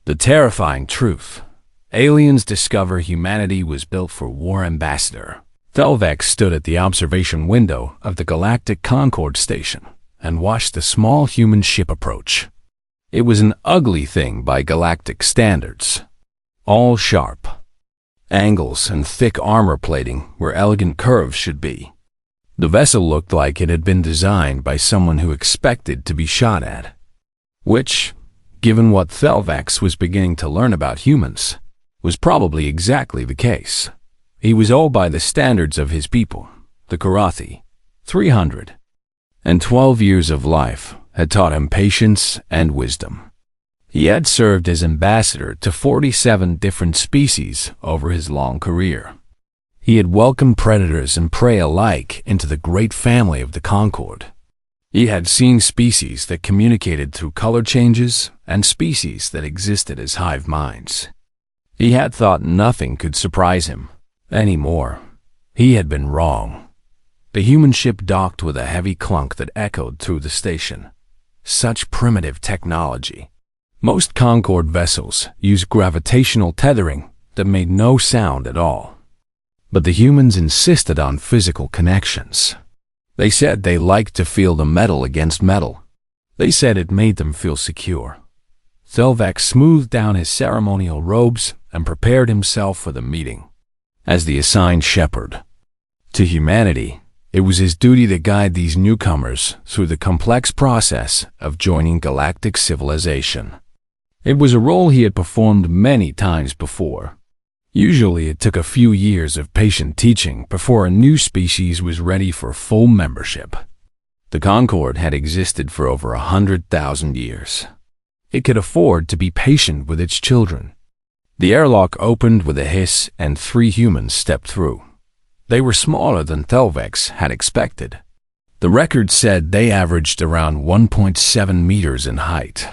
The terrifying truth. Aliens discover humanity was built for war. Ambassador Thelvex stood at the observation window of the Galactic Concorde station and watched the small human ship approach. It was an ugly thing by galactic standards. All sharp angles and thick armor plating where elegant curves should be. The vessel looked like it had been designed by someone who expected to be shot at. Which, given what Thelvex was beginning to learn about humans, was probably exactly the case. He was all by the standards of his people, the Karathi. 312 years of life had taught him patience and wisdom. He had served as ambassador to 47 different species over his long career. He had welcomed predators and prey alike into the great family of the Concorde. He had seen species that communicated through color changes and species that existed as hive minds. He had thought nothing could surprise him anymore. He had been wrong. The human ship docked with a heavy clunk that echoed through the station. Such primitive technology. Most Concorde vessels use gravitational tethering that made no sound at all. But the humans insisted on physical connections. They said they liked to feel the metal against metal. They said it made them feel secure. Thelvex smoothed down his ceremonial robes and prepared himself for the meeting. As the assigned shepherd to humanity, it was his duty to guide these newcomers through the complex process of joining galactic civilization. It was a role he had performed many times before. Usually it took a few years of patient teaching before a new species was ready for full membership. The Concorde had existed for over 100,000 years. It could afford to be patient with its children. The airlock opened with a hiss and 3 humans stepped through. They were smaller than Thelvex had expected. The record said they averaged around 1.7 meters in height.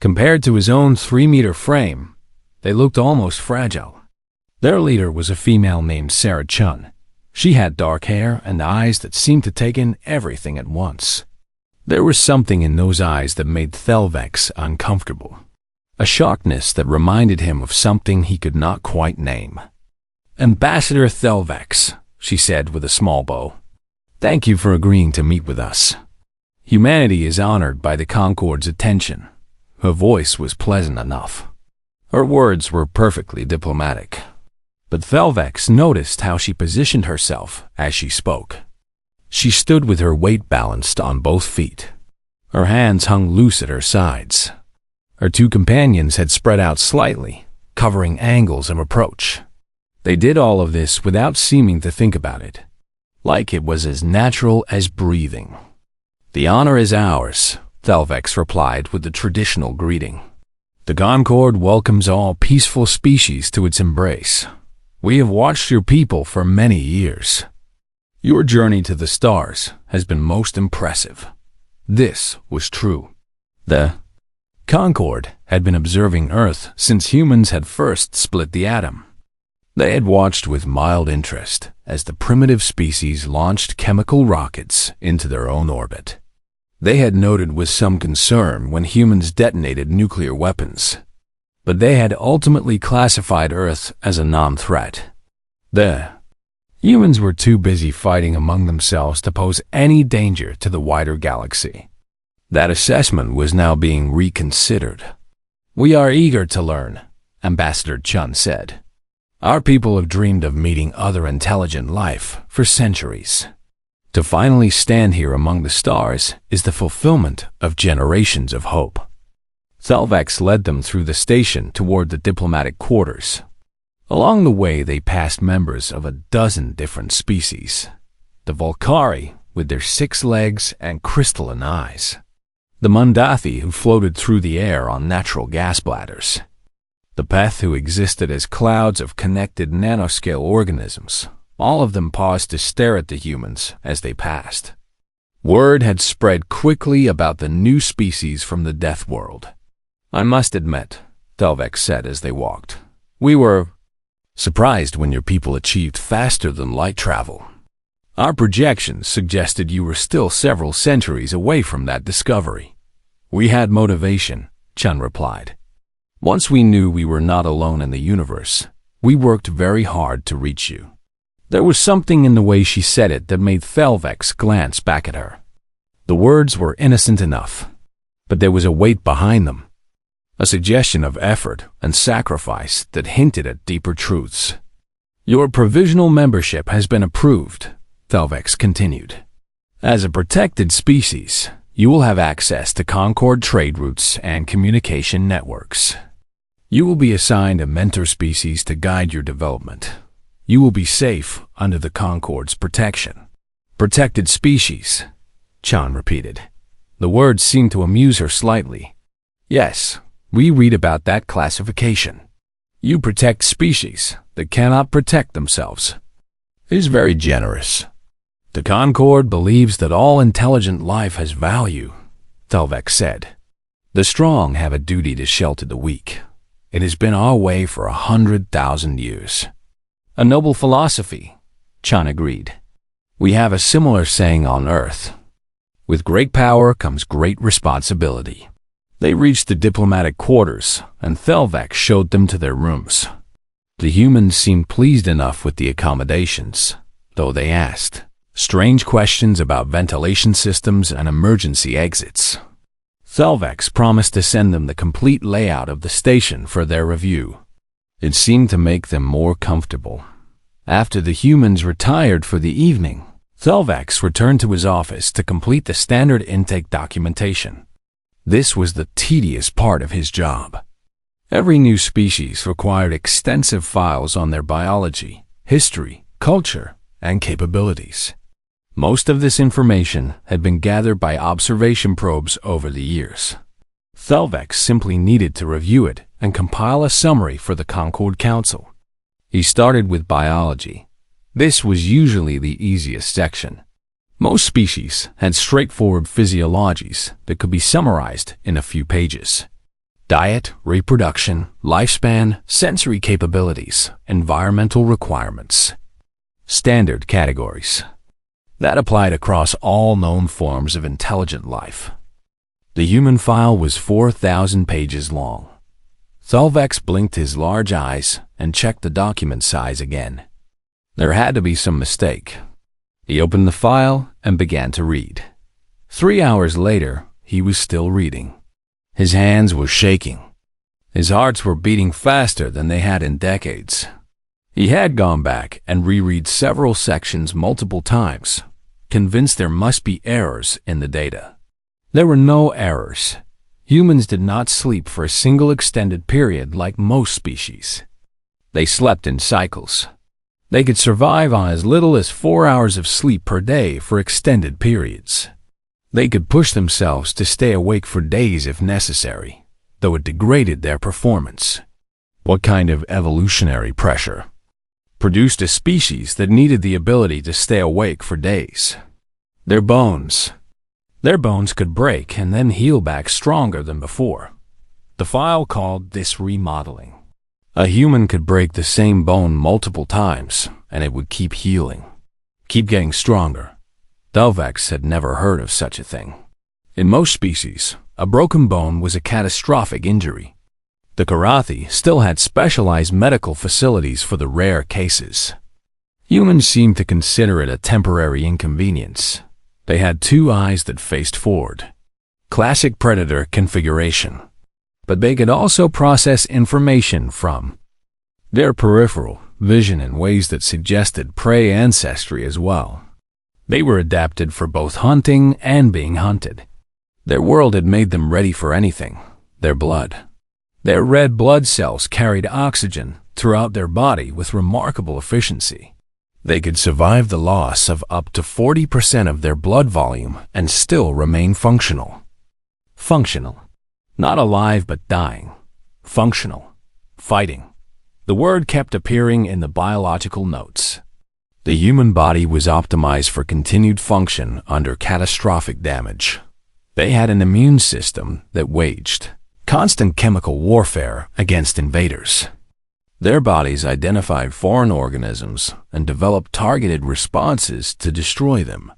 Compared to his own 3-meter frame, they looked almost fragile. Their leader was a female named Sarah Chun. She had dark hair and eyes that seemed to take in everything at once. There was something in those eyes that made Thelvex uncomfortable. A sharpness that reminded him of something he could not quite name. "Ambassador Thelvex," she said with a small bow. "Thank you for agreeing to meet with us. Humanity is honored by the Concorde's attention." Her voice was pleasant enough. Her words were perfectly diplomatic. But Thelvex noticed how she positioned herself as she spoke. She stood with her weight balanced on both feet. Her hands hung loose at her sides. Her 2 companions had spread out slightly, covering angles of approach. They did all of this without seeming to think about it, like it was as natural as breathing. "The honor is ours," Thelvex replied with the traditional greeting. "The Concorde welcomes all peaceful species to its embrace. We have watched your people for many years. Your journey to the stars has been most impressive." This was true. The Concorde had been observing Earth since humans had first split the atom. They had watched with mild interest as the primitive species launched chemical rockets into their own orbit. They had noted with some concern when humans detonated nuclear weapons, but they had ultimately classified Earth as a non-threat. The humans were too busy fighting among themselves to pose any danger to the wider galaxy. That assessment was now being reconsidered. "We are eager to learn," Ambassador Chun said. "Our people have dreamed of meeting other intelligent life for centuries. To finally stand here among the stars is the fulfillment of generations of hope." Thelvex led them through the station toward the diplomatic quarters. Along the way they passed members of a dozen different species. The Volcari, with their 6 legs and crystalline eyes. The Mundathi, who floated through the air on natural gas bladders. The Peth, who existed as clouds of connected nanoscale organisms. All of them paused to stare at the humans as they passed. Word had spread quickly about the new species from the Death World. "I must admit," Thelvex said as they walked, "we were surprised when your people achieved faster than light travel. Our projections suggested you were still several centuries away from that discovery." "We had motivation," Chun replied. Once we knew we were not alone in the universe, we worked very hard to reach you." There was something in the way she said it that made Thelvex glance back at her. The words were innocent enough, but there was a weight behind them, a suggestion of effort and sacrifice that hinted at deeper truths. "Your provisional membership has been approved," Thelvex continued. "As a protected species, you will have access to Concord trade routes and communication networks. You will be assigned a mentor species to guide your development. You will be safe under the Concord's protection." "Protected species," Chan repeated. The words seemed to amuse her slightly. "Yes, we read about that classification. You protect species that cannot protect themselves. It is very generous. The Concord believes that all intelligent life has value," Thelvex said. "The strong have a duty to shelter the weak. It has been our way for 100,000 years." "A noble philosophy," Chan agreed. "We have a similar saying on Earth. With great power comes great responsibility." They reached the diplomatic quarters, and Thelvex showed them to their rooms. The humans seemed pleased enough with the accommodations, though they asked strange questions about ventilation systems and emergency exits. Thelvex promised to send them the complete layout of the station for their review. It seemed to make them more comfortable. After the humans retired for the evening, Thelvex returned to his office to complete the standard intake documentation. This was the tedious part of his job. Every new species required extensive files on their biology, history, culture, and capabilities. Most of this information had been gathered by observation probes over the years. Thelvex simply needed to review it and compile a summary for the Concord Council. He started with biology. This was usually the easiest section. Most species had straightforward physiologies that could be summarized in a few pages. Diet, reproduction, lifespan, sensory capabilities, environmental requirements. Standard categories. That applied across all known forms of intelligent life. The human file was 4,000 pages long. Thelvex blinked his large eyes and checked the document size again. There had to be some mistake. He opened the file and began to read. 3 hours later, he was still reading. His hands were shaking. His hearts were beating faster than they had in decades. He had gone back and reread several sections multiple times, convinced there must be errors in the data. There were no errors. Humans did not sleep for a single extended period like most species. They slept in cycles. They could survive on as little as 4 hours of sleep per day for extended periods. They could push themselves to stay awake for days if necessary, though it degraded their performance. What kind of evolutionary pressure produced a species that needed the ability to stay awake for days? Their bones. Their bones could break and then heal back stronger than before. The file called this remodeling. A human could break the same bone multiple times, and it would keep healing, keep getting stronger. Thelvex had never heard of such a thing. In most species, a broken bone was a catastrophic injury. The Karathi still had specialized medical facilities for the rare cases. Humans seemed to consider it a temporary inconvenience. They had 2 eyes that faced forward. Classic predator configuration. But they could also process information from their peripheral vision in ways that suggested prey ancestry as well. They were adapted for both hunting and being hunted. Their world had made them ready for anything. Their blood. Their red blood cells carried oxygen throughout their body with remarkable efficiency. They could survive the loss of up to 40% of their blood volume and still remain functional. Functional. Not alive but dying. Functional. Fighting. The word kept appearing in the biological notes. The human body was optimized for continued function under catastrophic damage. They had an immune system that waged constant chemical warfare against invaders. Their bodies identified foreign organisms and developed targeted responses to destroy them.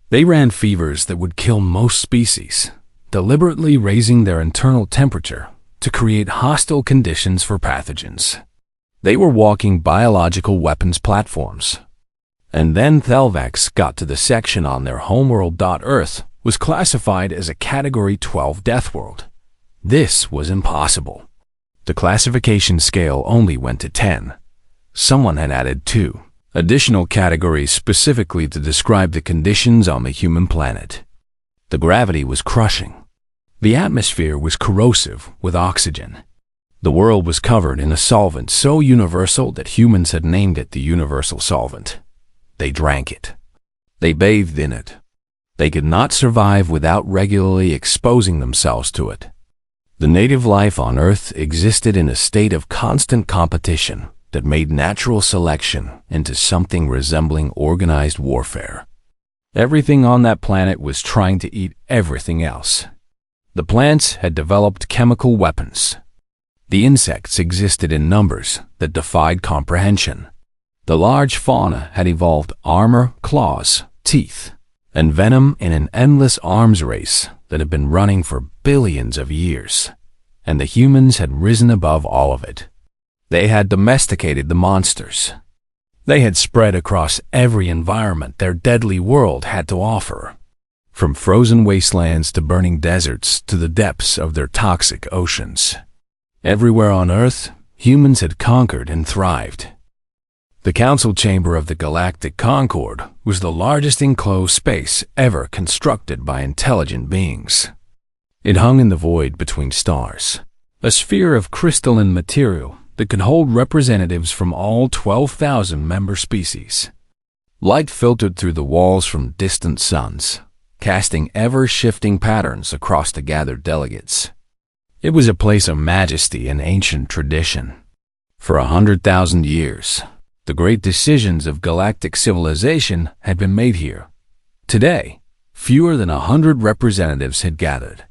They ran fevers that would kill most species, deliberately raising their internal temperature to create hostile conditions for pathogens. They were walking biological weapons platforms. And then Thelvex got to the section on their homeworld. Earth was classified as a Category 12 death world. This was impossible. The classification scale only went to 10. Someone had added 2 additional categories specifically to describe the conditions on the human planet. The gravity was crushing. The atmosphere was corrosive with oxygen. The world was covered in a solvent so universal that humans had named it the universal solvent. They drank it. They bathed in it. They could not survive without regularly exposing themselves to it. The native life on Earth existed in a state of constant competition that made natural selection into something resembling organized warfare. Everything on that planet was trying to eat everything else. The plants had developed chemical weapons. The insects existed in numbers that defied comprehension. The large fauna had evolved armor, claws, teeth, and venom in an endless arms race that had been running for billions of years, and the humans had risen above all of it. They had domesticated the monsters. They had spread across every environment their deadly world had to offer, from frozen wastelands to burning deserts to the depths of their toxic oceans. Everywhere on Earth, humans had conquered and thrived. The council chamber of the Galactic Concord was the largest enclosed space ever constructed by intelligent beings. It hung in the void between stars, a sphere of crystalline material that could hold representatives from all 12,000 member species. Light filtered through the walls from distant suns, casting ever-shifting patterns across the gathered delegates. It was a place of majesty and ancient tradition. For 100,000 years, the great decisions of galactic civilization had been made here. Today, fewer than 100 representatives had gathered.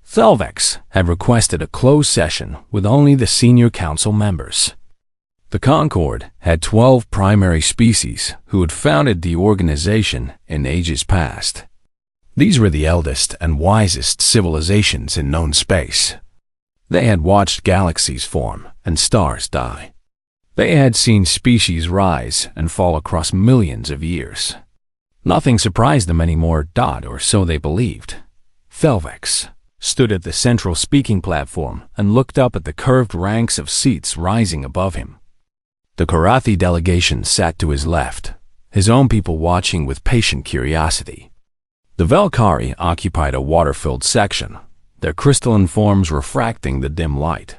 Thelvex had requested a closed session with only the senior council members. The Concord had 12 primary species who had founded the organization in ages past. These were the eldest and wisest civilizations in known space. They had watched galaxies form and stars die. They had seen species rise and fall across millions of years. Nothing surprised them anymore, or so they believed. Thelvex stood at the central speaking platform and looked up at the curved ranks of seats rising above him. The Karathi delegation sat to his left, his own people watching with patient curiosity. The Velkari occupied a water-filled section, their crystalline forms refracting the dim light.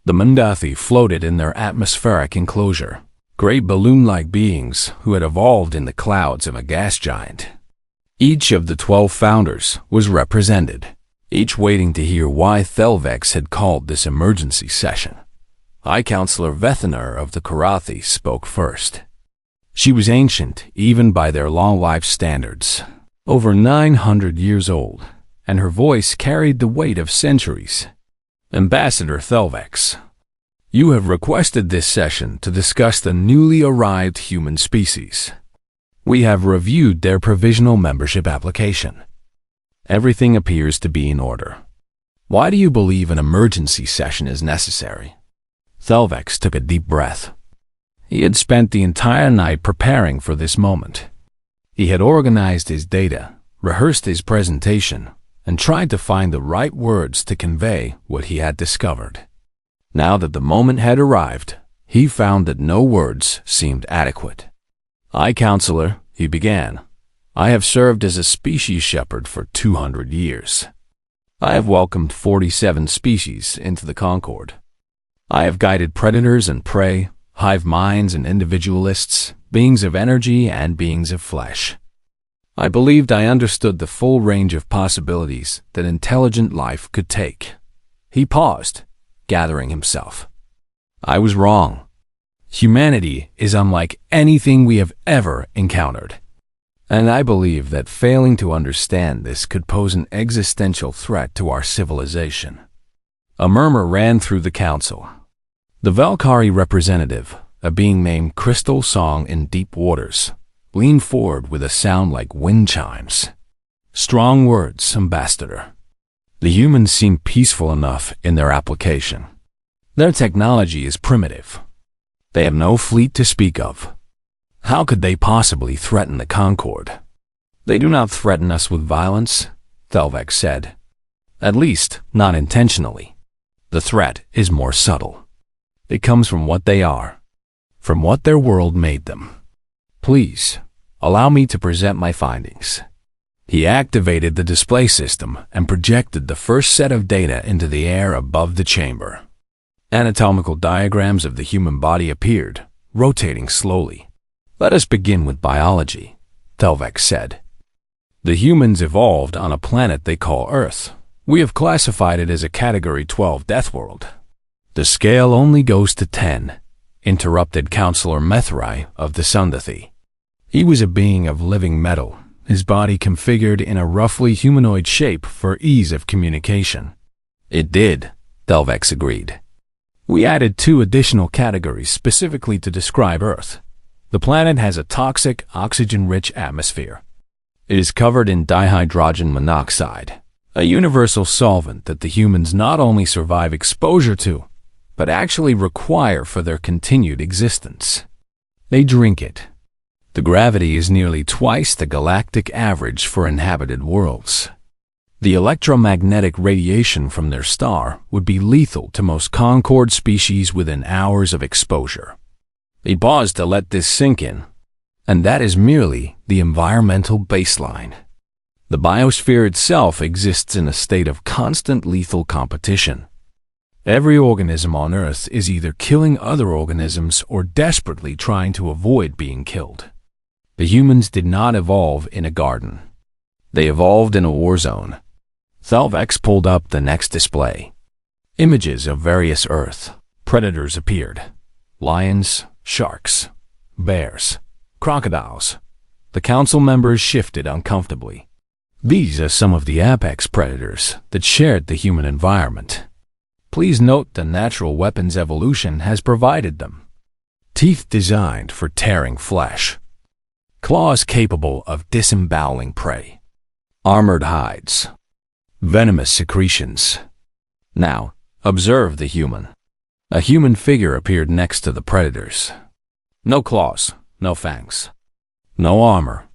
The Mandathi floated in their atmospheric enclosure, great balloon-like beings who had evolved in the clouds of a gas giant. Each of the 12 founders was represented, each waiting to hear why Thelvex had called this emergency session. High Counselor Vethaner of the Karathi spoke first. She was ancient even by their long life standards, over 900 years old, and her voice carried the weight of centuries. Ambassador Thelvex, you have requested this session to discuss the newly arrived human species. We have reviewed their provisional membership application. Everything appears to be in order. Why do you believe an emergency session is necessary? Thelvex took a deep breath. He had spent the entire night preparing for this moment. He had organized his data, rehearsed his presentation, and tried to find the right words to convey what he had discovered. Now that the moment had arrived, he found that no words seemed adequate. High Counselor, he began, I have served as a species shepherd for 200 years. I have welcomed 47 species into the Concord. I have guided predators and prey, hive minds and individualists, beings of energy and beings of flesh. I believed I understood the full range of possibilities that intelligent life could take. He paused, gathering himself. I was wrong. Humanity is unlike anything we have ever encountered. And I believe that failing to understand this could pose an existential threat to our civilization. A murmur ran through the council. The Valkyrie representative, a being named Crystal Song in Deep Waters, leaned forward with a sound like wind chimes. Strong words, Ambassador. The humans seem peaceful enough in their application. Their technology is primitive. They have no fleet to speak of. How could they possibly threaten the Concord? They do not threaten us with violence, Thelvex said. At least, not intentionally. The threat is more subtle. It comes from what they are, from what their world made them. Please, allow me to present my findings. He activated the display system and projected the first set of data into the air above the chamber. Anatomical diagrams of the human body appeared, rotating slowly. Let us begin with biology, Thelvex said. The humans evolved on a planet they call Earth. We have classified it as a Category 12 death world. The scale only goes to 10, interrupted Counselor Methrai of the Sundathi. He was a being of living metal, his body configured in a roughly humanoid shape for ease of communication. It did, Thelvex agreed. We added 2 additional categories specifically to describe Earth. The planet has a toxic, oxygen-rich atmosphere. It is covered in dihydrogen monoxide, a universal solvent that the humans not only survive exposure to, but actually require for their continued existence. They drink it. The gravity is nearly twice the galactic average for inhabited worlds. The electromagnetic radiation from their star would be lethal to most Concord species within hours of exposure. They paused to let this sink in, and that is merely the environmental baseline. The biosphere itself exists in a state of constant lethal competition. Every organism on Earth is either killing other organisms or desperately trying to avoid being killed. The humans did not evolve in a garden. They evolved in a war zone. Thelvex pulled up the next display. Images of various Earth predators appeared. Lions, sharks, bears, crocodiles. The council members shifted uncomfortably. These are some of the apex predators that shared the human environment. Please note the natural weapons evolution has provided them. Teeth designed for tearing flesh. Claws capable of disemboweling prey. Armored hides. Venomous secretions. Now, observe the human. A human figure appeared next to the predators. No claws, no fangs. No armor.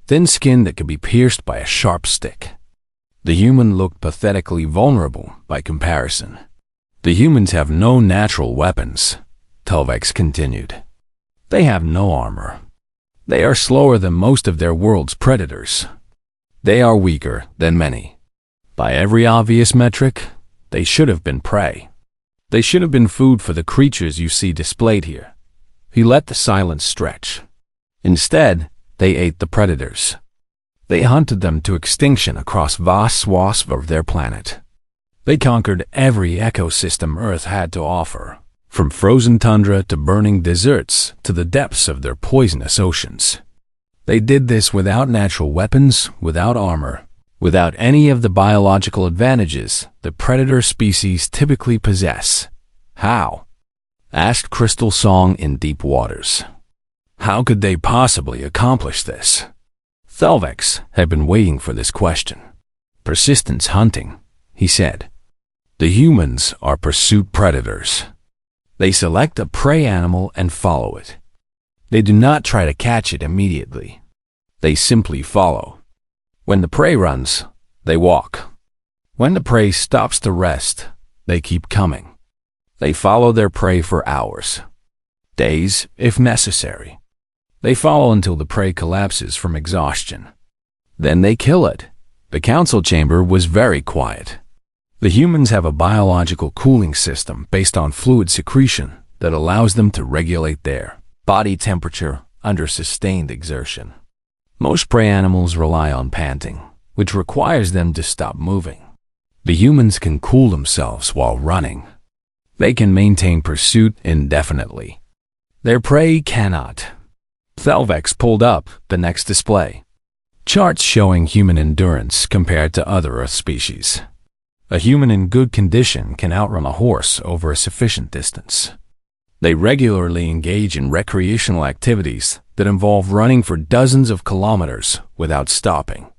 Thin skin that could be pierced by a sharp stick. The human looked pathetically vulnerable by comparison. The humans have no natural weapons, Thelvex continued. They have no armor. They are slower than most of their world's predators. They are weaker than many. By every obvious metric, they should have been prey. They should have been food for the creatures you see displayed here. He let the silence stretch. Instead, they ate the predators. They hunted them to extinction across vast swaths of their planet. They conquered every ecosystem Earth had to offer, from frozen tundra to burning deserts to the depths of their poisonous oceans. They did this without natural weapons, without armor, without any of the biological advantages that predator species typically possess. How? Asked Crystal Song in Deep Waters. How could they possibly accomplish this? Thelvex had been waiting for this question. Persistence hunting, he said. The humans are pursuit predators. They select a prey animal and follow it. They do not try to catch it immediately. They simply follow. When the prey runs, they walk. When the prey stops to rest, they keep coming. They follow their prey for hours, days if necessary. They follow until the prey collapses from exhaustion. Then they kill it. The council chamber was very quiet. The humans have a biological cooling system based on fluid secretion that allows them to regulate their body temperature under sustained exertion. Most prey animals rely on panting, which requires them to stop moving. The humans can cool themselves while running. They can maintain pursuit indefinitely. Their prey cannot. Thelvex pulled up the next display. Charts showing human endurance compared to other Earth species. A human in good condition can outrun a horse over a sufficient distance. They regularly engage in recreational activities that involve running for dozens of kilometers without stopping.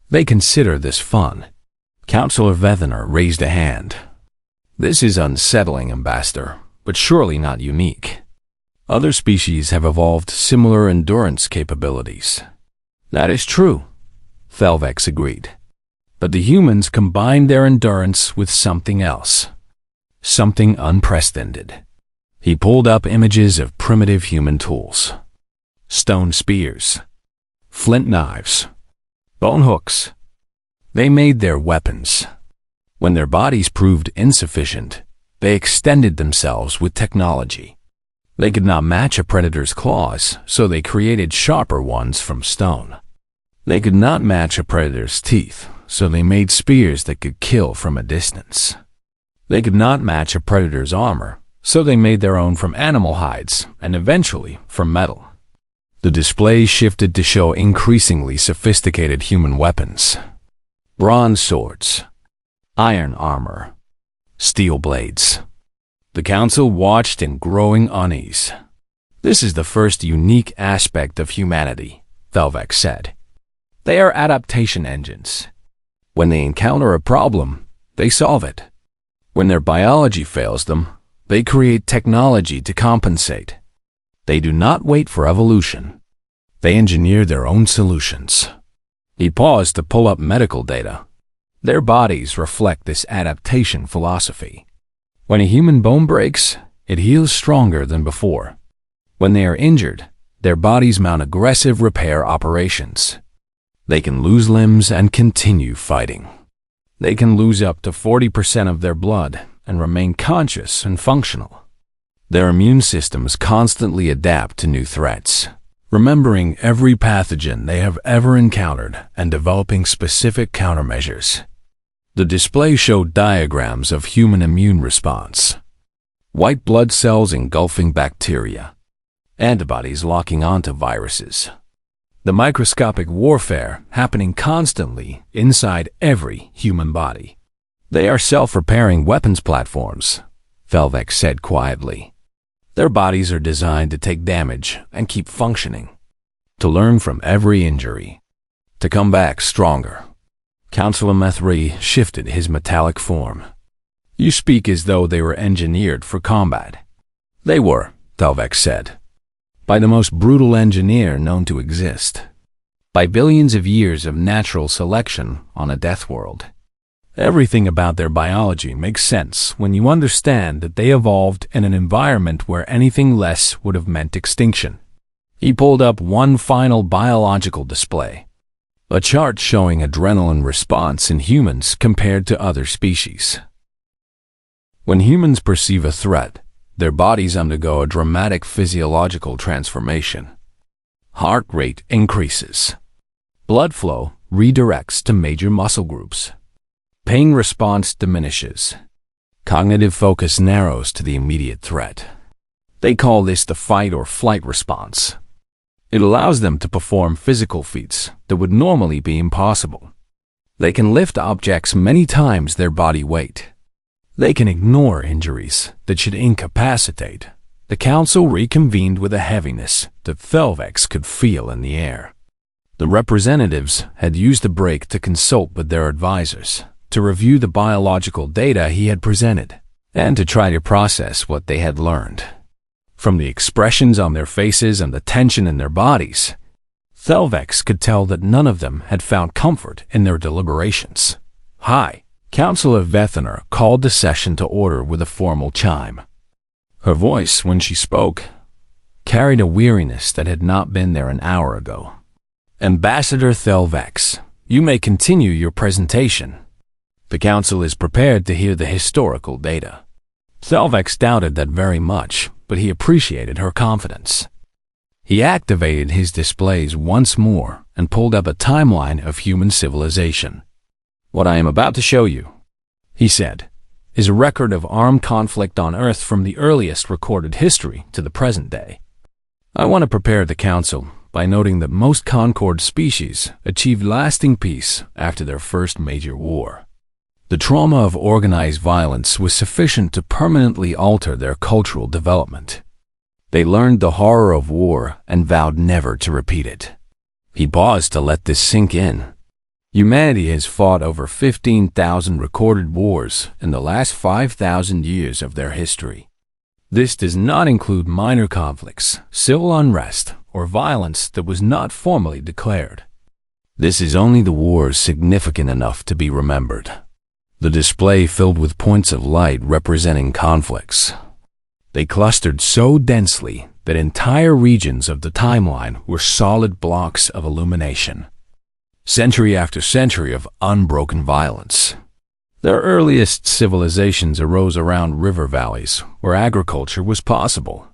They consider this fun. Counselor Vethener raised a hand. This is unsettling, Ambassador, but surely not unique. Other species have evolved similar endurance capabilities. That is true, Thelvex agreed. But the humans combined their endurance with something else. Something unprecedented. He pulled up images of primitive human tools. Stone spears, flint knives, bone hooks. They made their weapons. When their bodies proved insufficient, they extended themselves with technology. They could not match a predator's claws, so they created sharper ones from stone. They could not match a predator's teeth, so they made spears that could kill from a distance. They could not match a predator's armor, so they made their own from animal hides and eventually from metal. The display shifted to show increasingly sophisticated human weapons. Bronze swords, iron armor, steel blades. The council watched in growing unease. This is the first unique aspect of humanity, Thelvex said. They are adaptation engines. When they encounter a problem, they solve it. When their biology fails them, they create technology to compensate. They do not wait for evolution. They engineer their own solutions. He paused to pull up medical data. Their bodies reflect this adaptation philosophy. When a human bone breaks, it heals stronger than before. When they are injured, their bodies mount aggressive repair operations. They can lose limbs and continue fighting. They can lose up to 40% of their blood and remain conscious and functional. Their immune systems constantly adapt to new threats, remembering every pathogen they have ever encountered and developing specific countermeasures. The display showed diagrams of human immune response. White blood cells engulfing bacteria, antibodies locking onto viruses. The microscopic warfare happening constantly inside every human body. They are self-repairing weapons platforms, Thelvex said quietly. Their bodies are designed to take damage and keep functioning, to learn from every injury, to come back stronger. Counselor Methri shifted his metallic form. You speak as though they were engineered for combat. They were, Thelvex said, by the most brutal engineer known to exist, by billions of years of natural selection on a death world. Everything about their biology makes sense when you understand that they evolved in an environment where anything less would have meant extinction. He pulled up one final biological display, a chart showing adrenaline response in humans compared to other species. When humans perceive a threat, their bodies undergo a dramatic physiological transformation. Heart rate increases. Blood flow redirects to major muscle groups. Pain response diminishes. Cognitive focus narrows to the immediate threat. They call this the fight or flight response. It allows them to perform physical feats that would normally be impossible. They can lift objects many times their body weight. They can ignore injuries that should incapacitate. The council reconvened with a heaviness that Thelvex could feel in the air. The representatives had used the break to consult with their advisors, to review the biological data he had presented, and to try to process what they had learned. From the expressions on their faces and the tension in their bodies, Thelvex could tell that none of them had found comfort in their deliberations. Hi, Counselor Vethener called the session to order with a formal chime. Her voice, when she spoke, carried a weariness that had not been there an hour ago. Ambassador Thelvex, you may continue your presentation. The council is prepared to hear the historical data. Thelvex doubted that very much, but he appreciated her confidence. He activated his displays once more and pulled up a timeline of human civilization. What I am about to show you, he said, is a record of armed conflict on Earth from the earliest recorded history to the present day. I want to prepare the council by noting that most Concord species achieved lasting peace after their first major war. The trauma of organized violence was sufficient to permanently alter their cultural development. They learned the horror of war and vowed never to repeat it. He paused to let this sink in. Humanity has fought over 15,000 recorded wars in the last 5,000 years of their history. This does not include minor conflicts, civil unrest, or violence that was not formally declared. This is only the wars significant enough to be remembered. The display filled with points of light representing conflicts. They clustered so densely that entire regions of the timeline were solid blocks of illumination. Century after century of unbroken violence. Their earliest civilizations arose around river valleys where agriculture was possible,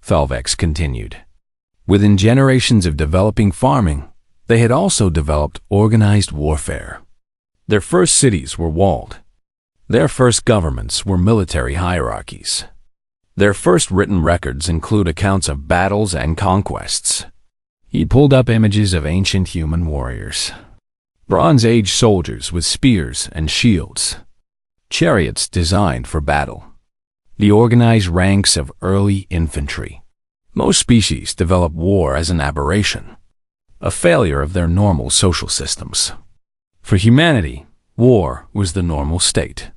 Felvex continued. Within generations of developing farming, they had also developed organized warfare. Their first cities were walled. Their first governments were military hierarchies. Their first written records include accounts of battles and conquests. He pulled up images of ancient human warriors. Bronze Age soldiers with spears and shields. Chariots designed for battle. The organized ranks of early infantry. Most species develop war as an aberration, a failure of their normal social systems. For humanity, war was the normal state.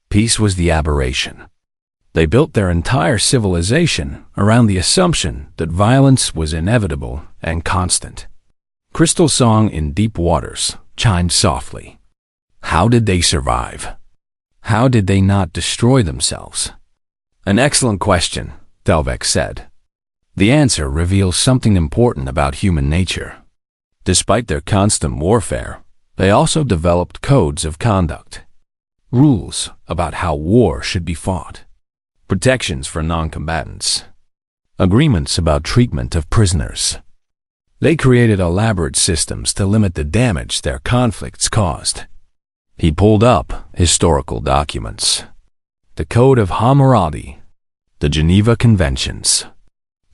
Peace was the aberration. They built their entire civilization around the assumption that violence was inevitable and constant. Crystal song in deep waters chimed softly. How did they survive? How did they not destroy themselves? An excellent question, Felvex said. The answer reveals something important about human nature. Despite their constant warfare, they also developed codes of conduct. Rules about how war should be fought. Protections for non-combatants. Agreements about treatment of prisoners. They created elaborate systems to limit the damage their conflicts caused. He pulled up historical documents. The Code of Hammurabi, the Geneva Conventions,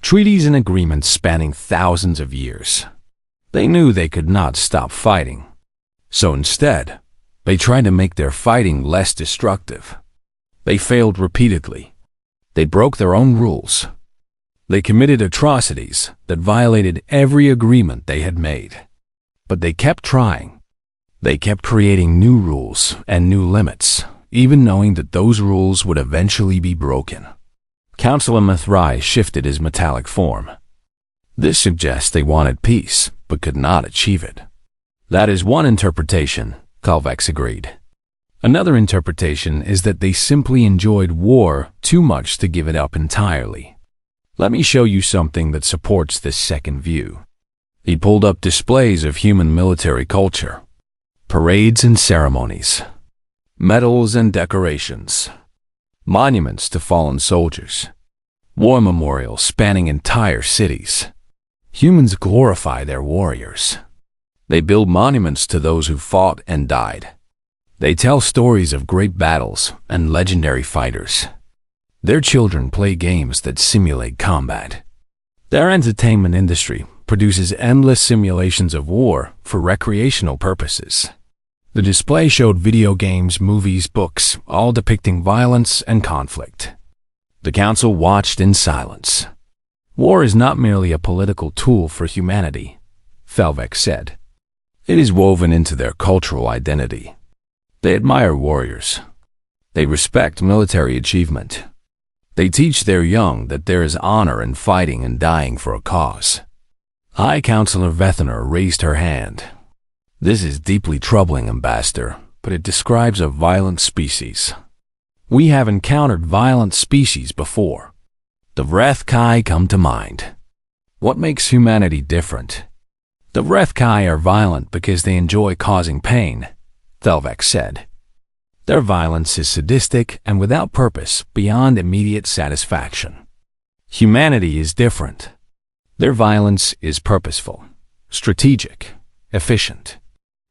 treaties and agreements spanning thousands of years. They knew they could not stop fighting. So instead, they tried to make their fighting less destructive. They failed repeatedly. They broke their own rules. They committed atrocities that violated every agreement they had made. But they kept trying. They kept creating new rules and new limits, even knowing that those rules would eventually be broken. Councillor Mithrai shifted his metallic form. This suggests they wanted peace, but could not achieve it. That is one interpretation, Felvex agreed. Another interpretation is that they simply enjoyed war too much to give it up entirely. Let me show you something that supports this second view. He pulled up displays of human military culture, parades and ceremonies, medals and decorations, monuments to fallen soldiers, war memorials spanning entire cities. Humans glorify their warriors. They build monuments to those who fought and died. They tell stories of great battles and legendary fighters. Their children play games that simulate combat. Their entertainment industry produces endless simulations of war for recreational purposes. The display showed video games, movies, books, all depicting violence and conflict. The council watched in silence. War is not merely a political tool for humanity, Felvex said. It is woven into their cultural identity. They admire warriors. They respect military achievement. They teach their young that there is honor in fighting and dying for a cause. High Counselor Vethaner raised her hand. This is deeply troubling, Ambassador, but it describes a violent species. We have encountered violent species before. The Vreth-Kai come to mind. What makes humanity different? The Vreth-Kai are violent because they enjoy causing pain, Felvex said. Their violence is sadistic and without purpose beyond immediate satisfaction. Humanity is different. Their violence is purposeful, strategic, efficient.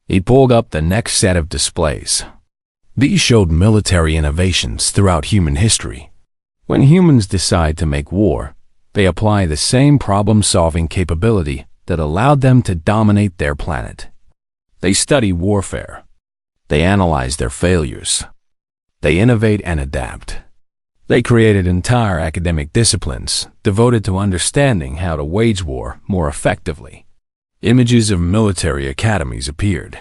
He pulled up the next set of displays. These showed military innovations throughout human history. When humans decide to make war, they apply the same problem-solving capability that allowed them to dominate their planet. They study warfare. They analyze their failures. They innovate and adapt. They created entire academic disciplines devoted to understanding how to wage war more effectively. Images of military academies appeared.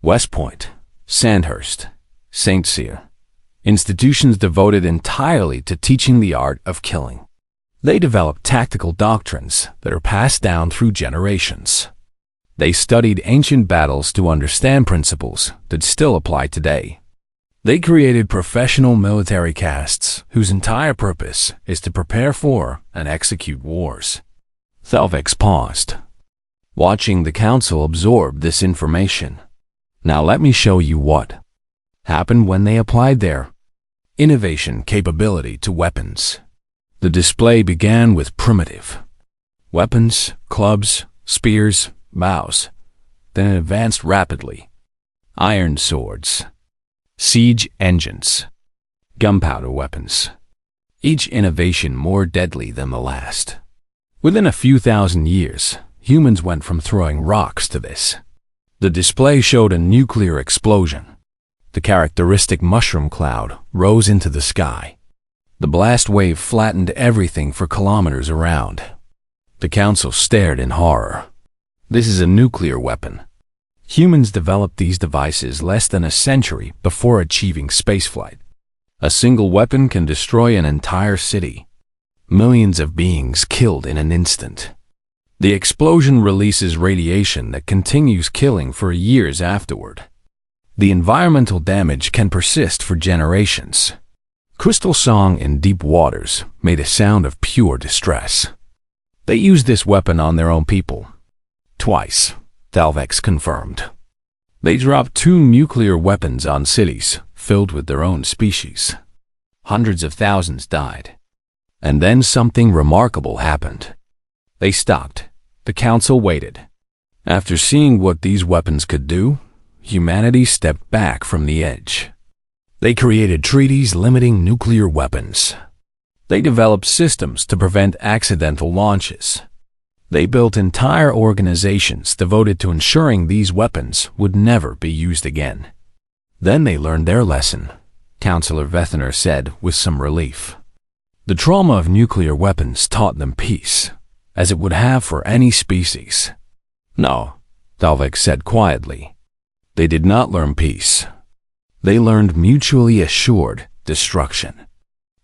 West Point, Sandhurst, St. Cyr, institutions devoted entirely to teaching the art of killing. They developed tactical doctrines that are passed down through generations. They studied ancient battles to understand principles that still apply today. They created professional military castes whose entire purpose is to prepare for and execute wars. Thelvex paused, watching the council absorb this information. Now let me show you what happened when they applied their innovation capability to weapons. The display began with primitive weapons, clubs, spears, bows. Then it advanced rapidly. Iron swords, siege engines, gunpowder weapons, each innovation more deadly than the last. Within a few thousand years, humans went from throwing rocks to this. The display showed a nuclear explosion. The characteristic mushroom cloud rose into the sky. The blast wave flattened everything for kilometers around. The council stared in horror. This is a nuclear weapon. Humans developed these devices less than a century before achieving spaceflight. A single weapon can destroy an entire city. Millions of beings killed in an instant. The explosion releases radiation that continues killing for years afterward. The environmental damage can persist for generations. Crystal song in deep waters made a sound of pure distress. They used this weapon on their own people. Twice, Thelvex confirmed. They dropped 2 nuclear weapons on cities filled with their own species. Hundreds of thousands died. And then something remarkable happened. They stopped. The council waited. After seeing what these weapons could do, humanity stepped back from the edge. They created treaties limiting nuclear weapons. They developed systems to prevent accidental launches. They built entire organizations devoted to ensuring these weapons would never be used again. Then they learned their lesson, Councillor Vethner said with some relief. The trauma of nuclear weapons taught them peace, as it would have for any species. No, Thelvex said quietly. They did not learn peace. They learned mutually assured destruction.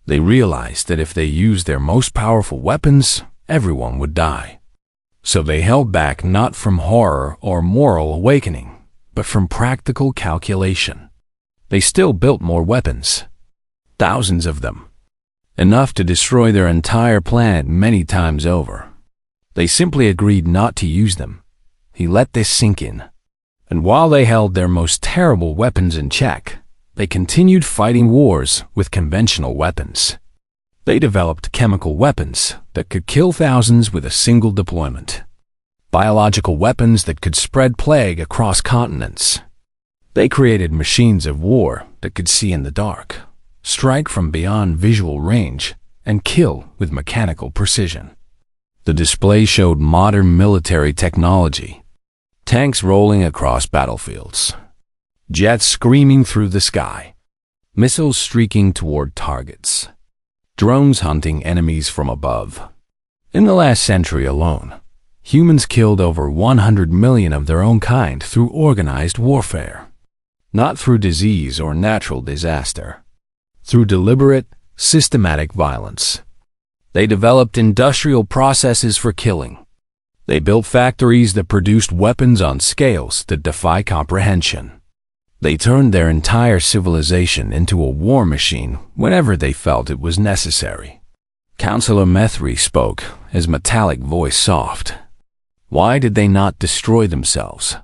They realized that if they used their most powerful weapons, everyone would die. So they held back not from horror or moral awakening, but from practical calculation. They still built more weapons. Thousands of them. Enough to destroy their entire planet many times over. They simply agreed not to use them. He let this sink in. And while they held their most terrible weapons in check, they continued fighting wars with conventional weapons. They developed chemical weapons that could kill thousands with a single deployment. Biological weapons that could spread plague across continents. They created machines of war that could see in the dark, strike from beyond visual range, and kill with mechanical precision. The display showed modern military technology. Tanks rolling across battlefields. Jets screaming through the sky. Missiles streaking toward targets. Drones hunting enemies from above. In the last century alone, humans killed over 100 million of their own kind through organized warfare. Not through disease or natural disaster. Through deliberate, systematic violence. They developed industrial processes for killing. They built factories that produced weapons on scales that defy comprehension. They turned their entire civilization into a war machine whenever they felt it was necessary. Councillor Methry spoke, his metallic voice soft. Why did they not destroy themselves?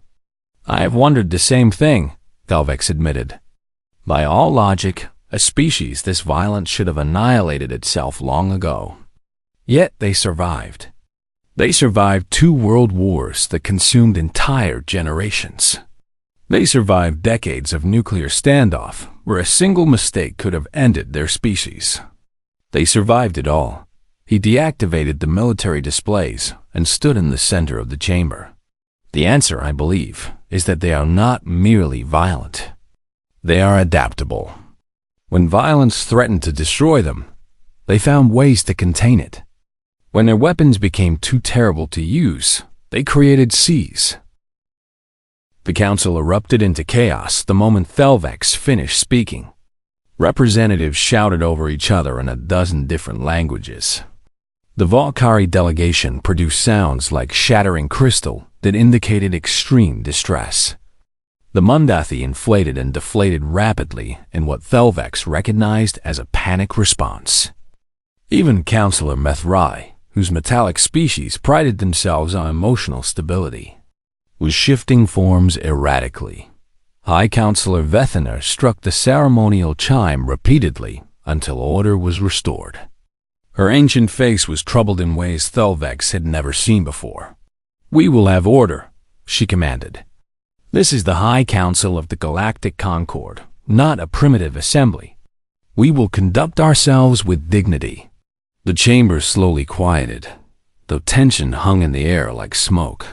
I have wondered the same thing, Thelvex admitted. By all logic, a species this violent should have annihilated itself long ago. Yet they survived. They survived 2 world wars that consumed entire generations. They survived decades of nuclear standoff where a single mistake could have ended their species. They survived it all. He deactivated the military displays and stood in the center of the chamber. The answer, I believe, is that they are not merely violent. They are adaptable. When violence threatened to destroy them, they found ways to contain it. When their weapons became too terrible to use, they created Cs. The council erupted into chaos the moment Thelvex finished speaking. Representatives shouted over each other in a dozen different languages. The Valkyrie delegation produced sounds like shattering crystal that indicated extreme distress. The Mundathi inflated and deflated rapidly in what Thelvex recognized as a panic response. Even Councillor Methrai, whose metallic species prided themselves on emotional stability, was shifting forms erratically. High Councillor Vethener struck the ceremonial chime repeatedly until order was restored. Her ancient face was troubled in ways Thelvex had never seen before. "We will have order," she commanded. "This is the High Council of the Galactic Concord, not a primitive assembly. We will conduct ourselves with dignity." The chamber slowly quieted, though tension hung in the air like smoke.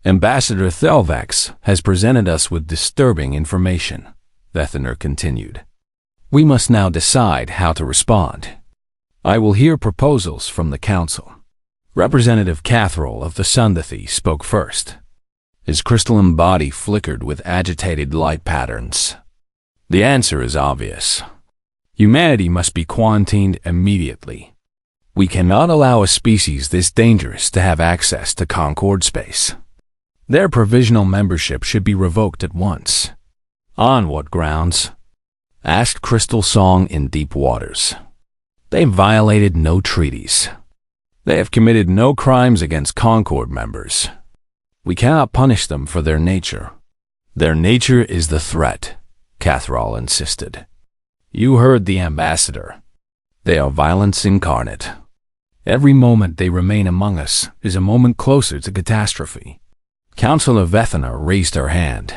"Ambassador Thelvex has presented us with disturbing information," Vethener continued. "We must now decide how to respond. I will hear proposals from the council." Representative Catherall of the Sundathi spoke first. His crystalline body flickered with agitated light patterns. "The answer is obvious. Humanity must be quarantined immediately. We cannot allow a species this dangerous to have access to Concord space. Their provisional membership should be revoked at once." "On what grounds?" asked Crystal Song in Deep Waters. "They violated no treaties. They have committed no crimes against Concord members. We cannot punish them for their nature." "Their nature is the threat," Catherall insisted. "You heard the ambassador. They are violence incarnate. Every moment they remain among us is a moment closer to catastrophe." Councillor Vethener raised her hand.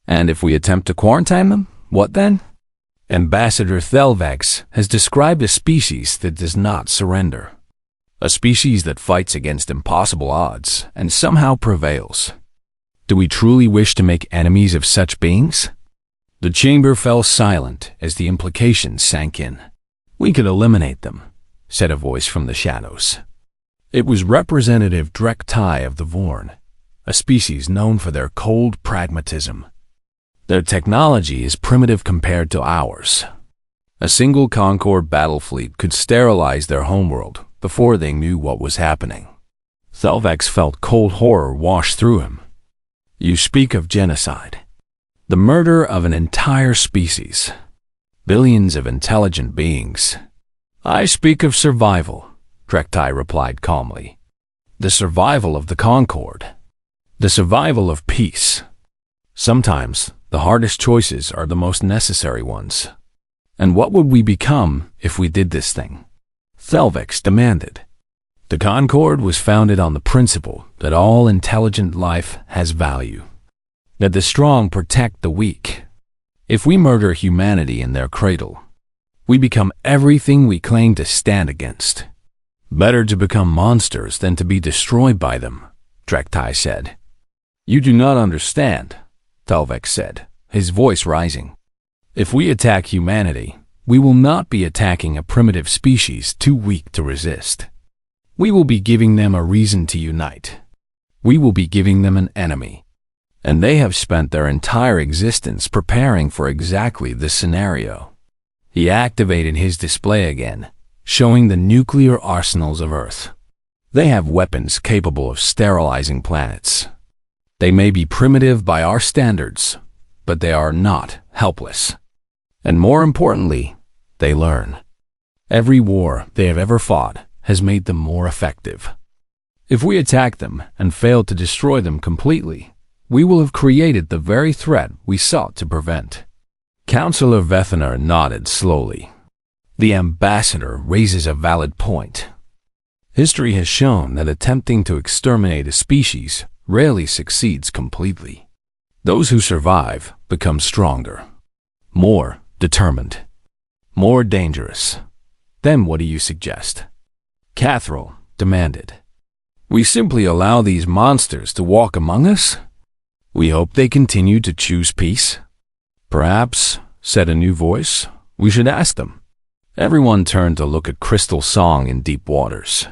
"And if we attempt to quarantine them, what then?" "Ambassador Thelvex has described a species that does not surrender. A species that fights against impossible odds and somehow prevails. Do we truly wish to make enemies of such beings?" The chamber fell silent as the implications sank in. "We could eliminate them," said a voice from the shadows. It was Representative Drektai of the Vorn, a species known for their cold pragmatism. "Their technology is primitive compared to ours. A single Concord battle fleet could sterilize their homeworld before they knew what was happening." Thelvex felt cold horror wash through him. "You speak of genocide. The murder of an entire species. Billions of intelligent beings." "I speak of survival," Drektai replied calmly. "The survival of the Concord. The survival of peace. Sometimes the hardest choices are the most necessary ones." "And what would we become if we did this thing?" Thelvex demanded. "The Concord was founded on the principle that all intelligent life has value, that the strong protect the weak. If we murder humanity in their cradle, we become everything we claim to stand against. Better to become monsters than to be destroyed by them," Drektai said. "You do not understand," Thelvex said, his voice rising. "If we attack humanity, we will not be attacking a primitive species too weak to resist. We will be giving them a reason to unite. We will be giving them an enemy. And they have spent their entire existence preparing for exactly this scenario." He activated his display again, showing the nuclear arsenals of Earth. "They have weapons capable of sterilizing planets. They may be primitive by our standards, but they are not helpless. And more importantly, they learn. Every war they have ever fought has made them more effective. If we attack them and fail to destroy them completely, we will have created the very threat we sought to prevent." Councillor Vethener nodded slowly. "The ambassador raises a valid point. History has shown that attempting to exterminate a species rarely succeeds completely. Those who survive become stronger, more determined, more dangerous. Then what do you suggest?" Catherall demanded. "We simply allow these monsters to walk among us? We hope they continue to choose peace?" "Perhaps," said a new voice, "we should ask them." Everyone turned to look at Crystal Song in Deep Waters.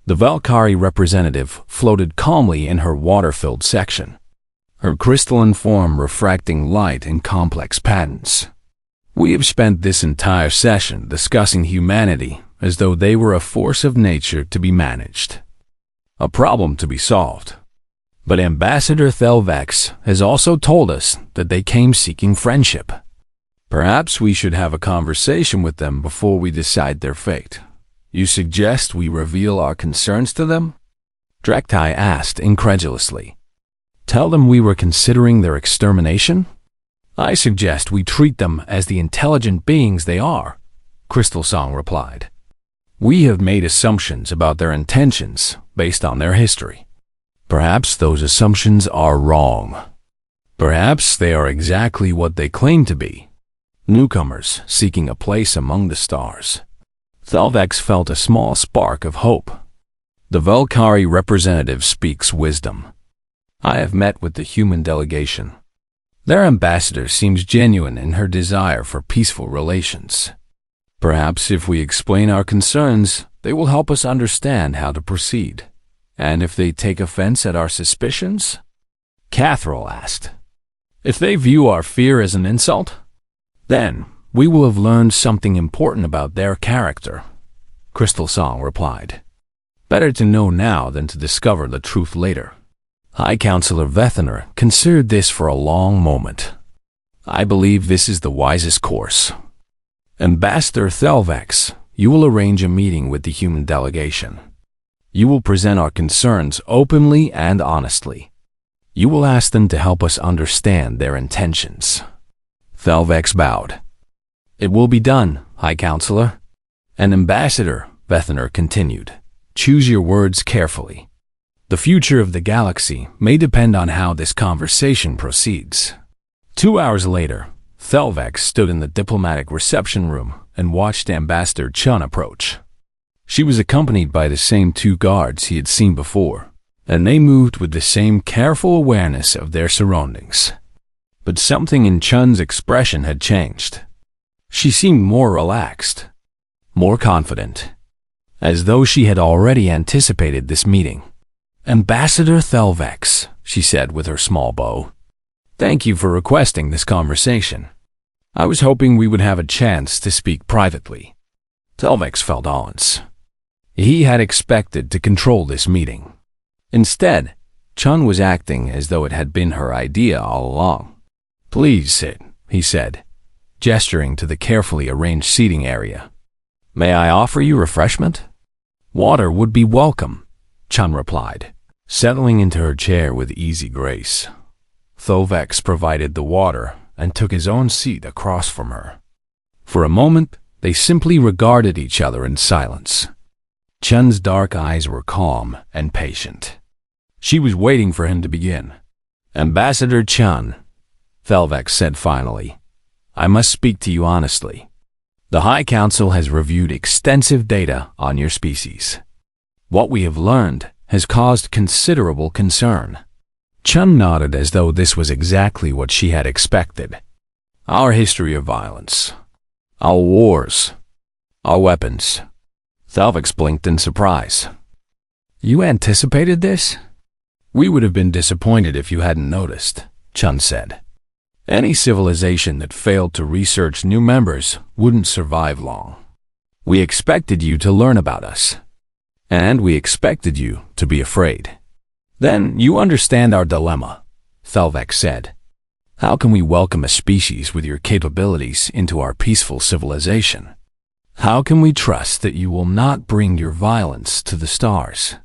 The Valkyrie representative floated calmly in her water-filled section. her crystalline form refracting light in complex patterns. We have spent this entire session discussing humanity as though they were a force of nature to be managed, a problem to be solved. But Ambassador Thelvex has also told us that they came seeking friendship. Perhaps we should have a conversation with them before we decide their fate. You suggest we reveal our concerns to them? Drektai asked incredulously. Tell them we were considering their extermination? I suggest we treat them as the intelligent beings they are, Crystal Song replied. We have made assumptions about their intentions based on their history. Perhaps those assumptions are wrong. Perhaps they are exactly what they claim to be, newcomers seeking a place among the stars. Thelvex felt a small spark of hope. The Volcari representative speaks wisdom. I have met with the human delegation. Their ambassador seems genuine in her desire for peaceful relations. Perhaps if we explain our concerns, they will help us understand how to proceed. And if they take offense at our suspicions? Catherall asked. If they view our fear as an insult? Then we will have learned something important about their character, Crystal Song replied. Better to know now than to discover the truth later. High Counselor Vethener considered this for a long moment. I believe this is the wisest course. Ambassador Thelvex, you will arrange a meeting with the human delegation. You will present our concerns openly and honestly. You will ask them to help us understand their intentions. Thelvex bowed. It will be done, High Counselor. And Ambassador, Vethener continued, choose your words carefully. The future of the galaxy may depend on how this conversation proceeds. 2 hours later, Thelvex stood in the diplomatic reception room and watched Ambassador Chun approach. She was accompanied by the same 2 guards he had seen before, and they moved with the same careful awareness of their surroundings. But something in Chun's expression had changed. She seemed more relaxed, more confident, as though she had already anticipated this meeting. Ambassador Thelvex, she said with her small bow. Thank you for requesting this conversation. I was hoping we would have a chance to speak privately. Thelvex felt honest. He had expected to control this meeting. Instead, Chun was acting as though it had been her idea all along. Please sit, he said, gesturing to the carefully arranged seating area. May I offer you refreshment? Water would be welcome, Chun replied, settling into her chair with easy grace. Thelvex provided the water and took his own seat across from her. For a moment, they simply regarded each other in silence. Chun's dark eyes were calm and patient. She was waiting for him to begin. Ambassador Chun, Thelvex said finally, I must speak to you honestly. The High Council has reviewed extensive data on your species. What we have learned has caused considerable concern. Chun nodded as though this was exactly what she had expected. Our history of violence, our wars, our weapons. Thelvex blinked in surprise. You anticipated this? We would have been disappointed if you hadn't noticed, Chun said. Any civilization that failed to research new members wouldn't survive long. We expected you to learn about us, and we expected you to be afraid. Then you understand our dilemma, Thelvex said. How can we welcome a species with your capabilities into our peaceful civilization? How can we trust that you will not bring your violence to the stars?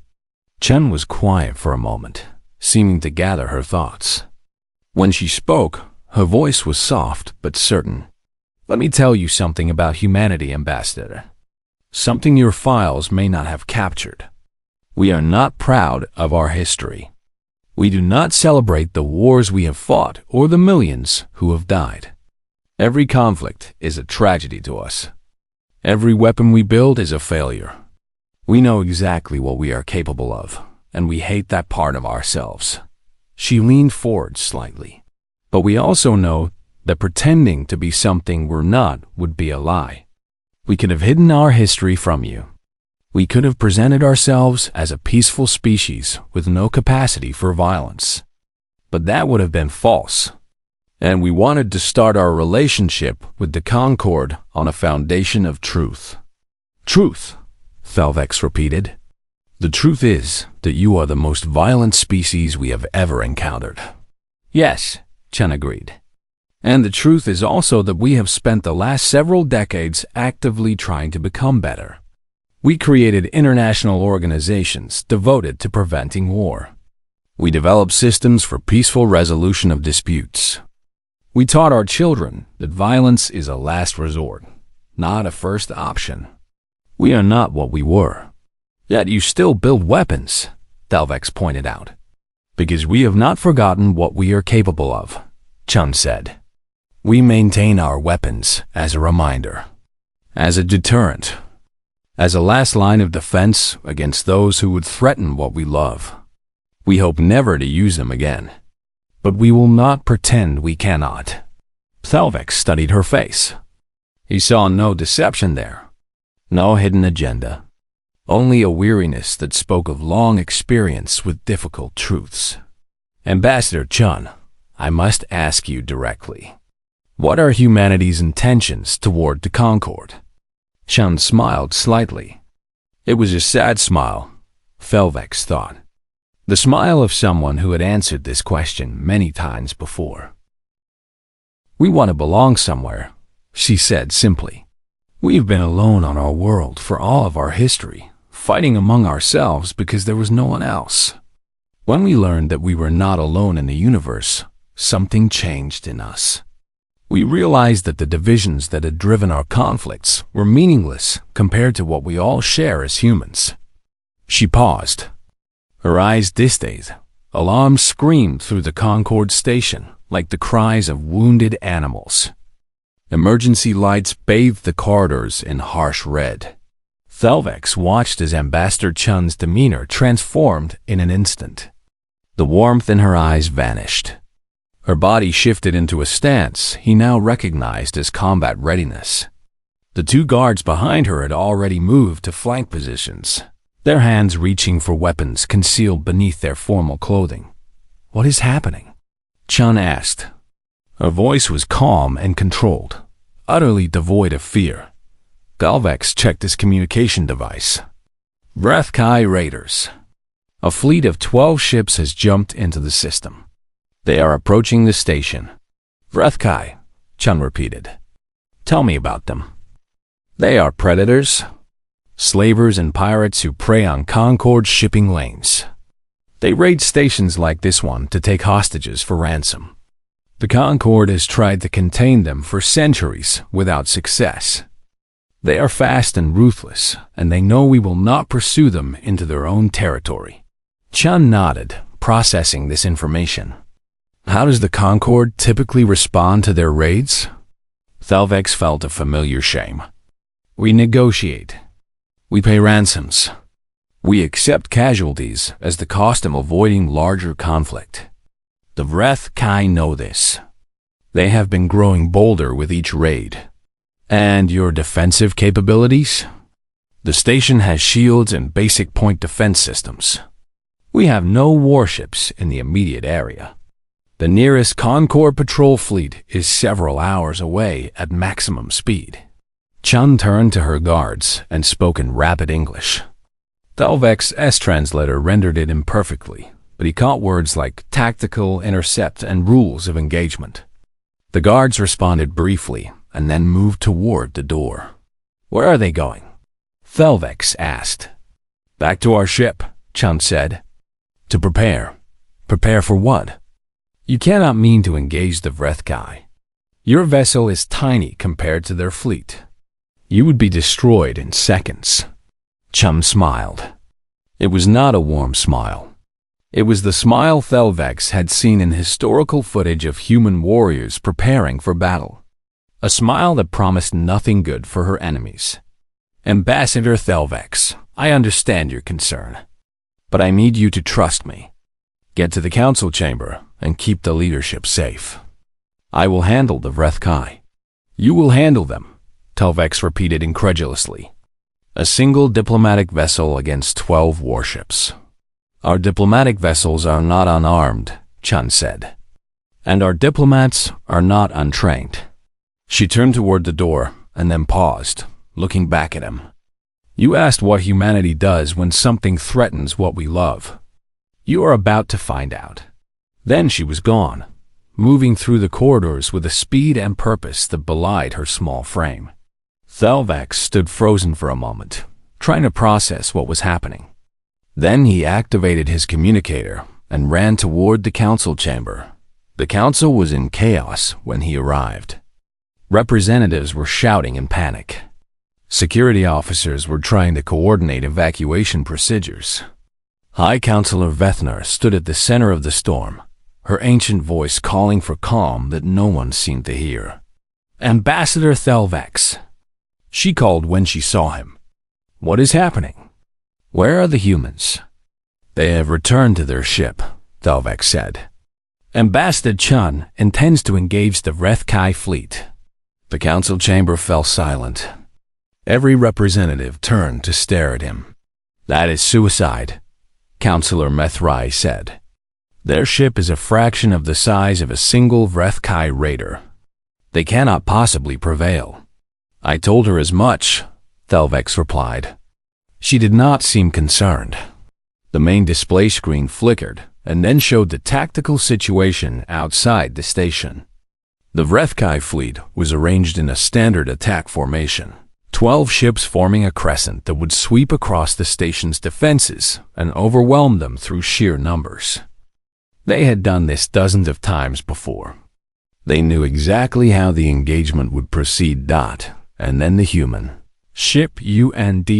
Chun was quiet for a moment, seeming to gather her thoughts. When she spoke, her voice was soft but certain. Let me tell you something about humanity, Ambassador. Something your files may not have captured. We are not proud of our history. We do not celebrate the wars we have fought or the millions who have died. Every conflict is a tragedy to us. Every weapon we build is a failure. We know exactly what we are capable of, and we hate that part of ourselves. She leaned forward slightly. But we also know that pretending to be something we're not would be a lie. We could have hidden our history from you. We could have presented ourselves as a peaceful species with no capacity for violence. But that would have been false. And we wanted to start our relationship with the Concord on a foundation of truth. Truth, Thelvex repeated. The truth is that you are the most violent species we have ever encountered. Yes, Chen agreed. And the truth is also that we have spent the last several decades actively trying to become better. We created international organizations devoted to preventing war. We developed systems for peaceful resolution of disputes. We taught our children that violence is a last resort, not a first option. We are not what we were. Yet you still build weapons, Thelvex pointed out. Because we have not forgotten what we are capable of, Chun said. We maintain our weapons as a reminder, as a deterrent, as a last line of defense against those who would threaten what we love. We hope never to use them again, but we will not pretend we cannot. Thelvex studied her face. He saw no deception there, no hidden agenda, only a weariness that spoke of long experience with difficult truths. Ambassador Chun, I must ask you directly. What are humanity's intentions toward the Concord? Chun smiled slightly. It was a sad smile, Thelvex thought. The smile of someone who had answered this question many times before. We want to belong somewhere, she said simply. We've been alone on our world for all of our history, fighting among ourselves because there was no one else. When we learned that we were not alone in the universe, something changed in us. We realized that the divisions that had driven our conflicts were meaningless compared to what we all share as humans. She paused. Her eyes dilated. Alarms screamed through the Concord station like the cries of wounded animals. Emergency lights bathed the corridors in harsh red. Thelvex watched as Ambassador Chun's demeanor transformed in an instant. The warmth in her eyes vanished. Her body shifted into a stance he now recognized as combat readiness. The two guards behind her had already moved to flank positions, their hands reaching for weapons concealed beneath their formal clothing. What is happening? Chun asked. Her voice was calm and controlled, utterly devoid of fear. Thelvex checked his communication device. Vrethkai Raiders. A fleet of 12 ships has jumped into the system. They are approaching the station. Vrethkai, Chun repeated. Tell me about them. They are predators, slavers and pirates who prey on Concord's shipping lanes. They raid stations like this one to take hostages for ransom. The Concord has tried to contain them for centuries without success. They are fast and ruthless, and they know we will not pursue them into their own territory. Chun nodded, processing this information. How does the Concord typically respond to their raids? Thelvex felt a familiar shame. We negotiate. We pay ransoms. We accept casualties as the cost of avoiding larger conflict. The Vrethkai know this. They have been growing bolder with each raid. And your defensive capabilities? The station has shields and basic point defense systems. We have no warships in the immediate area. The nearest Concord patrol fleet is several hours away at maximum speed. Chun turned to her guards and spoke in rapid English. Thelvex's translator rendered it imperfectly, but he caught words like tactical, intercept, and rules of engagement. The guards responded briefly and then moved toward the door. Where are they going? Thelvex asked. Back to our ship, Chun said. To prepare. Prepare for what? You cannot mean to engage the Vrethkai. Your vessel is tiny compared to their fleet. You would be destroyed in seconds. Chum smiled. It was not a warm smile. It was the smile Thelvex had seen in historical footage of human warriors preparing for battle. A smile that promised nothing good for her enemies. Ambassador Thelvex, I understand your concern, but I need you to trust me. Get to the council chamber and keep the leadership safe. I will handle the Vrethkai. You will handle them, Thelvex repeated incredulously. A single diplomatic vessel against 12 warships. Our diplomatic vessels are not unarmed, Chun said. And our diplomats are not untrained. She turned toward the door and then paused, looking back at him. You asked what humanity does when something threatens what we love. You are about to find out. Then she was gone, moving through the corridors with a speed and purpose that belied her small frame. Thelvax stood frozen for a moment, trying to process what was happening. Then he activated his communicator and ran toward the council chamber. The council was in chaos when he arrived. Representatives were shouting in panic. Security officers were trying to coordinate evacuation procedures. High Counselor Vethner stood at the center of the storm, her ancient voice calling for calm that no one seemed to hear. Ambassador Thelvax. She called when she saw him. What is happening? Where are the humans? They have returned to their ship, Thelvax said. Ambassador Chun intends to engage the Vreth-Kai fleet. The council chamber fell silent. Every representative turned to stare at him. That is suicide, Counselor Methrai said. Their ship is a fraction of the size of a single Vreth-Kai raider. They cannot possibly prevail. I told her as much, Thelvax replied. She did not seem concerned. The main display screen flickered and then showed the tactical situation outside the station. The Vreth-Kai fleet was arranged in a standard attack formation, 12 ships forming a crescent that would sweep across the station's defenses and overwhelm them through sheer numbers. They had done this dozens of times before. They knew exactly how the engagement would proceed. And then the human ship UNDOCKED.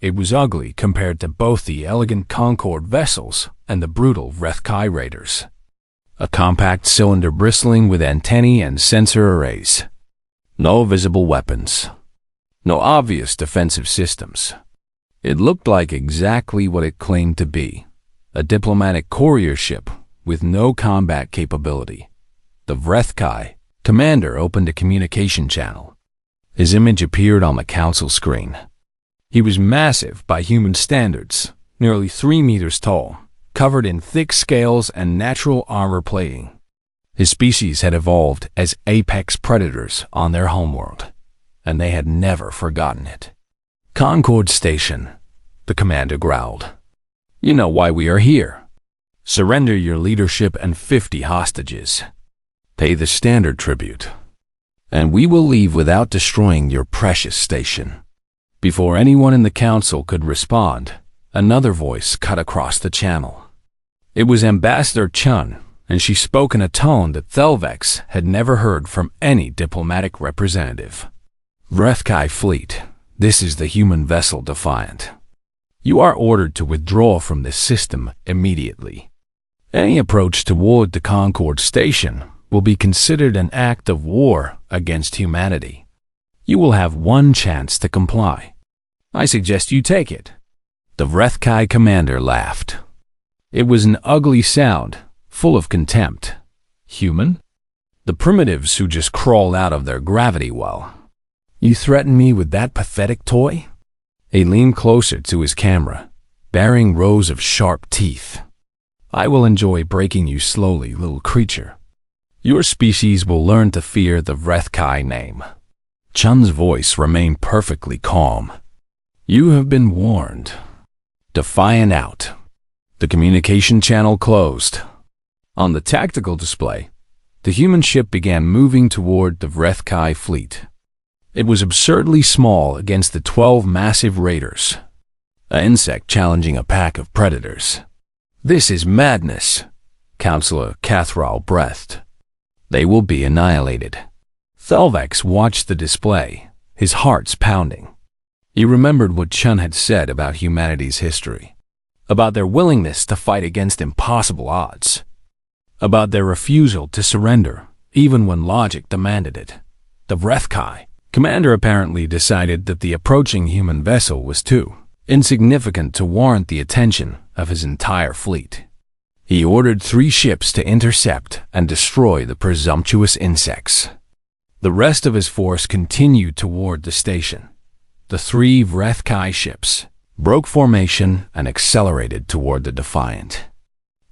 It was ugly compared to both the elegant Concorde vessels and the brutal Vreth-Kai raiders. A compact cylinder bristling with antennae and sensor arrays. No visible weapons. No obvious defensive systems. It looked like exactly what it claimed to be. A diplomatic courier ship with no combat capability. The Vreth-Kai commander opened a communication channel. His image appeared on the council screen. He was massive by human standards, nearly 3 meters tall, covered in thick scales and natural armor plating. His species had evolved as apex predators on their homeworld, and they had never forgotten it. Concorde Station, the commander growled. You know why we are here. Surrender your leadership and 50 hostages. Pay the standard tribute, and we will leave without destroying your precious station. Before anyone in the council could respond, another voice cut across the channel. It was Ambassador Chun, and she spoke in a tone that Thelvax had never heard from any diplomatic representative. Vreth-Kai fleet, this is the human vessel Defiant. You are ordered to withdraw from this system immediately. Any approach toward the Concorde Station will be considered an act of war against humanity. You will have one chance to comply. I suggest you take it. The Vreth-Kai commander laughed. It was an ugly sound, full of contempt. Human? The primitives who just crawled out of their gravity well. You threaten me with that pathetic toy? He leaned closer to his camera, baring rows of sharp teeth. I will enjoy breaking you slowly, little creature. Your species will learn to fear the Vreth-Kai name. Chun's voice remained perfectly calm. You have been warned. Defiant out. The communication channel closed. On the tactical display, the human ship began moving toward the Vreth-Kai fleet. It was absurdly small against the 12 massive raiders. An insect challenging a pack of predators. This is madness, Counselor Cathral breathed. They will be annihilated. Thelvax watched the display, his heart's pounding. He remembered what Chun had said about humanity's history, about their willingness to fight against impossible odds, about their refusal to surrender even when logic demanded it. The Vreth-Kai commander apparently decided that the approaching human vessel was too insignificant to warrant the attention of his entire fleet. He ordered 3 ships to intercept and destroy the presumptuous insects. The rest of his force continued toward the station. The 3 Vreth-Kai ships broke formation and accelerated toward the Defiant.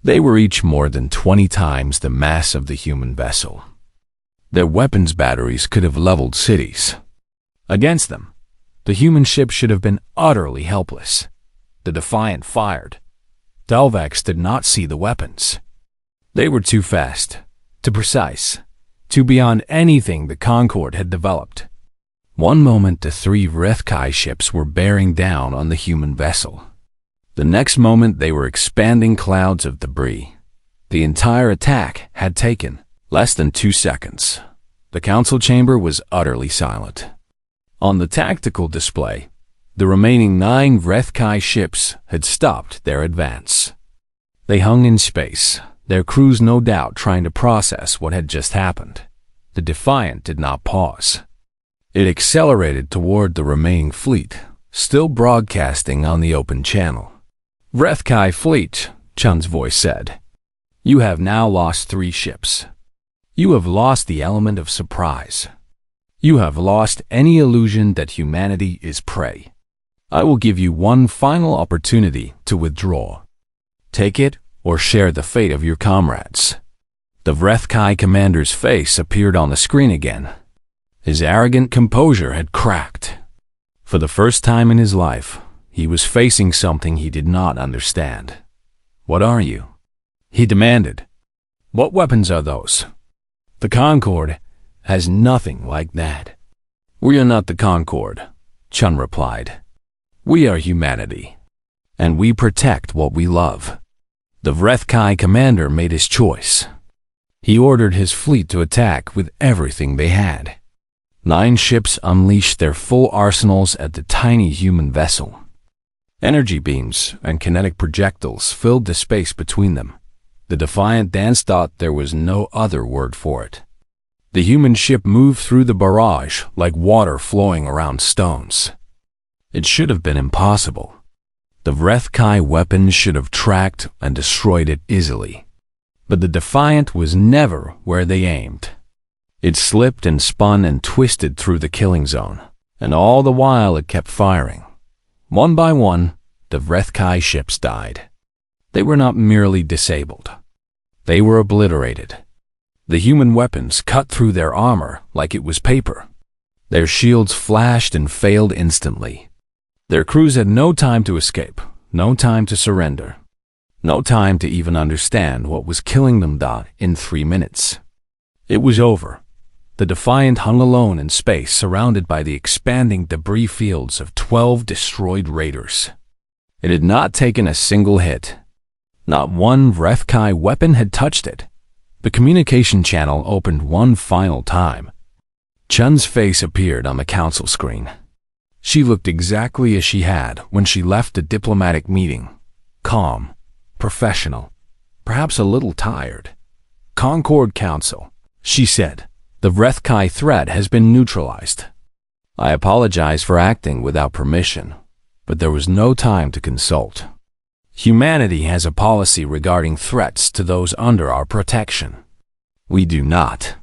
They were each more than 20 times the mass of the human vessel. Their weapons batteries could have leveled cities. Against them, the human ship should have been utterly helpless. The Defiant fired. Delvex did not see the weapons. They were too fast, too precise, too beyond anything the Concorde had developed. One moment the three HFY ships were bearing down on the human vessel. The next moment they were expanding clouds of debris. The entire attack had taken less than 2 seconds. The council chamber was utterly silent. On the tactical display, the remaining 9 HFY ships had stopped their advance. They hung in space, their crews no doubt trying to process what had just happened. The Defiant did not pause. It accelerated toward the remaining fleet, still broadcasting on the open channel. HFY fleet, Chun's voice said. You have now lost 3 ships. You have lost the element of surprise. You have lost any illusion that humanity is prey. I will give you one final opportunity to withdraw. Take it or share the fate of your comrades. The HFY commander's face appeared on the screen again. His arrogant composure had cracked. For the first time in his life, he was facing something he did not understand. What are you? He demanded. What weapons are those? The Concorde has nothing like that. We are not the Concorde, Chun replied. We are humanity, and we protect what we love. The HFY commander made his choice. He ordered his fleet to attack with everything they had. 9 ships unleashed their full arsenals at the tiny human vessel. Energy beams and kinetic projectiles filled the space between them. The Defiant dance thought there was no other word for it. The human ship moved through the barrage like water flowing around stones. It should have been impossible. The HFY weapons should have tracked and destroyed it easily. But the Defiant was never where they aimed. It slipped and spun and twisted through the killing zone, and all the while it kept firing. One by one, the HFY ships died. They were not merely disabled. They were obliterated. The human weapons cut through their armor like it was paper. Their shields flashed and failed instantly. Their crews had no time to escape, no time to surrender, no time to even understand what was killing them in 3 minutes. It was over. The Defiant hung alone in space, surrounded by the expanding debris fields of 12 destroyed raiders. It had not taken a single hit. Not one HFY weapon had touched it. The communication channel opened one final time. Chun's face appeared on the council screen. She looked exactly as she had when she left the diplomatic meeting. Calm, professional, perhaps a little tired. Concorde Council, she said. The HFY threat has been neutralized. I apologize for acting without permission, but there was no time to consult. Humanity has a policy regarding threats to those under our protection. We do not.